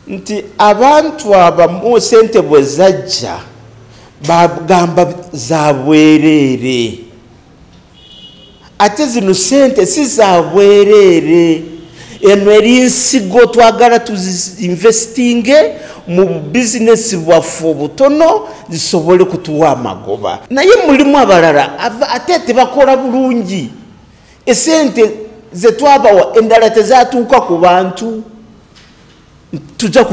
nti abantu abamu sente bwe zajja bagamba za bwerere ate zino sente si za bwerere eno eri nsigo twagala tuzinvestinge mu business bwaffe obutono zisobole kutuwa amagoba naye mulimu abalala ate tebakola bulungi esente ze twabawa endala tezatuuka ku bantu tujja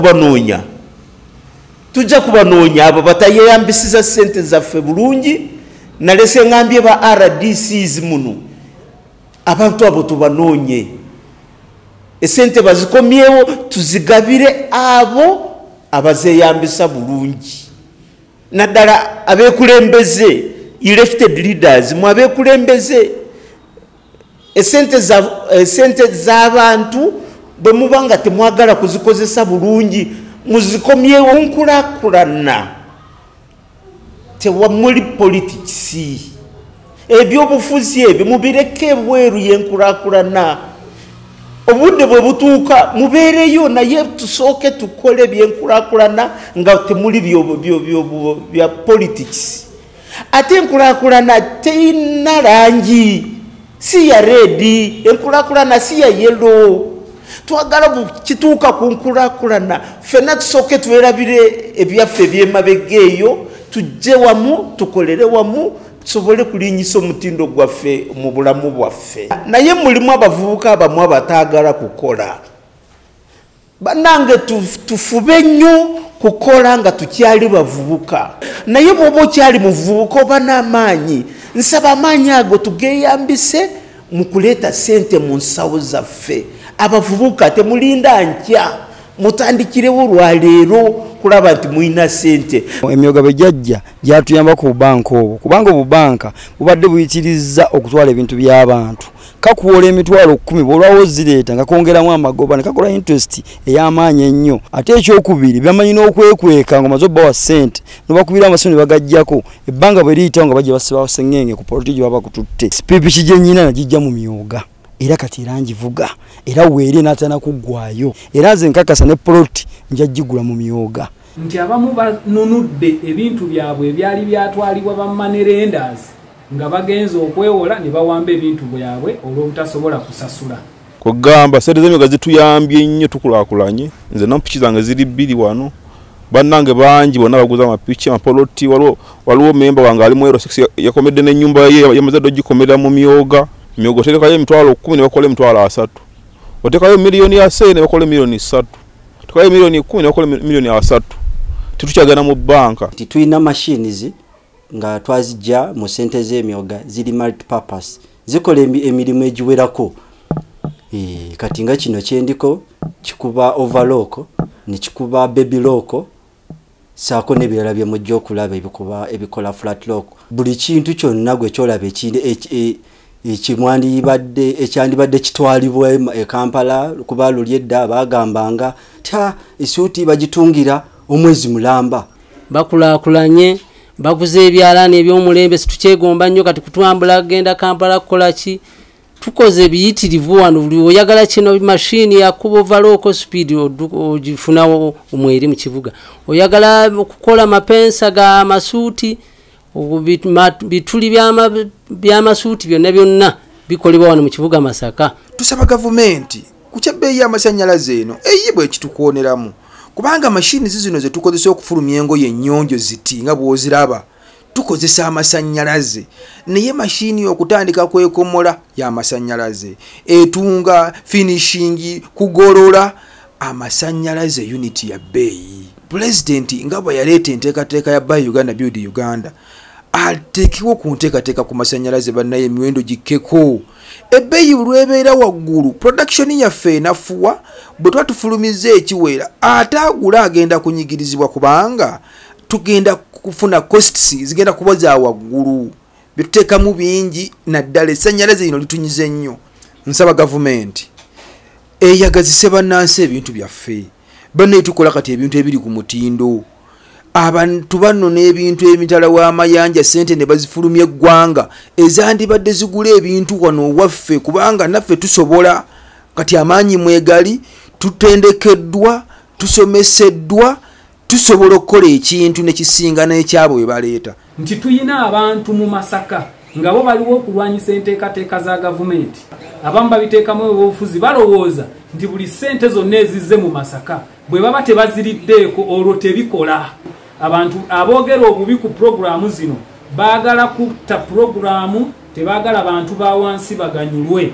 kubanoonya abo batayeyambisiza sente zaffe bulungi nalese ngambye ba RDCs muno abantu abo tubanoonye esente bazikomyewo tuzigabire abo abazeyambisa bulungi naddala abekulembeze elected leaders mu abekulembeze esente z'abantu bwe mubanga temwagala kuzikozesa bulungi muzikomyewo nkulakulana tewamuli politics ebyobufuzi ebyo mubireke bweru yenkulakulana obudde bwe butuuka mubeereyo naye tusooke tukole byenkulakulana nga temuli bya politics ate enkulakulana teyina langi si ya redi enkulakulana si ya yellow twagala kituuka ku nkulakulana ffenna tusooke twerabire ebyaffe ebyemabega eyo tujje wamu tukolere wamu tusobole kulinyisa omutindo gwaffe mu bulamu bwaffe naye mulimu abavubuka abamu abataagala kukola bannange tufube nnyo kukola nga tukyali bavubuka naye bw'oba okyali muvubuka oba n'amaanyi nsaba amaanyi ago tugeyambise mu kuleeta sente mu nsawo zaffe abavubuka temulinda nkya mutandikirewo lwaleero kulaba nti muina sente emyoga bejjajja gyatuyamba ku banka obwo kubanga obubanka bubadde buyitiriza okutwala ebintu by'abantu kakuwola emitwalo 10 bwolwawo zireeta nga kongeramu amagoba ne kakola interest ey'amaanyi ennyo ate ekyokubiri byamanyi n'okwekweka nga maze obbawa sente nobakubira amasimu ne bagajjako ebbanga bwe liyitawo nga bajja basibawo sengenge ku poloti gye baba kututte sipipiki gye nnyina nagijja mu myoga era kati era ngivuga era weeri n'atana kuggwayo era nze nkakasa ne poloti njagigula mu myoga nti abamu banunudde ebintu byabwe ebyali byatwalibwa bammanerendas nga bagenza okwewola ne bawamba ebintu byabwe olw'obutasobola kusasula kugamba sente z'emyoga zituyambye nnyo tukulaakulanye nze nampiki zange ziri 2 wano bannange bangi bonna baguza amapiki amapoloti waliwo memba wange ali mu Aero 6 yakomedde n'ennyumba ye yamaze ogikomera mu myoga myogo otekayo emitwalo 10 ne bakola emitwalo 3 otekayo miliyoni ya 4 ne bakola miliyoni 3 otekayo miliyoni 10 ne bakola miliyoni 3 tetukyagana mu banka tuyina machines nga twazijja mu sente z'emyoga ziri multi purpose zikola emirimu egiwerako kati nga kino kyendiko kikuba overlock ne kikuba baby lock saako n'ebirala bye mujja okulaba ebikola flat lock buli kintu kyonna gwe kyolaba ekindi ekyandibadde kitwalibwa e Kampala kuba lulyedda bagambanga ta isuuti bagitungira omwezi mulamba bakulaakulanye baguze ebyalaani eby'omulembe situkyegomba nnyo kati kutwambula genda Kampala kukola ki tukoze biyitirivu wano buli oyagala kino machine yakuba overlock speed ogifunawo omweri mu kibuga oyagala okukola mapensa ga masuuti bituli by'amasuuti byonna bikolebwa wano mu kibuga Masaka. Tusaba gavumenti kukyebbeeyi y'amasannyalaze eno eyibwe ekitukwoneramu kubanga mashini zino ze tukozesa okufulumya engoye ennyonjo ziti nga bw'oziraba tukozesa amasannyalaze naye mashini okutandika kwekomola y'amasannyalaze etunga finishing kugolola amasannyalaze unit ya bbeeyi. President nga bwe yaleeta enteekateeka ya Buy Uganda Build Uganda ateekiwo ku nteekateeka ku masannyalaze bannaye emiwendo gikkeko ebbeeyi lwebeera waggulu production yaffe enafuwa bwe tuba tufulumiza ekiwera ate agula agenda kunyigirizibwa kubanga tugenda kufuna costs zigenda kuba za waggulu bituteekamu bingi naddala essannyalaze lino litunyize nnyo. Nsaba gavumenti eyagazise bannansi ebintu byaffe bannaye tukola kati ebintu ebiri ku mutindo abantu bano n'ebintu emitala w'amayanja sente ne bazifulumya eggwanga ezandibadde zigula ebintu wano waffe kubanga naffe tusobola kati amaanyi mwegali tutendekeddwa tusomeseddwa tusobola okukola ekintu nekisinga n'ekyabo bwe baleeta nti tuyina abantu mu Masaka nga bo baliwo okulwanyisa enteekateeka za gavumenti abamu babiteekamu obufuzi balowooza nti buli ssente zonna ezizze mu Masaka bwe baba tebaziriddeeko olwo tebikola abantu aboogera obubi ku puroguramu zino baagala kutta puroguramu tebaagala bantu ba wansi baganyulwe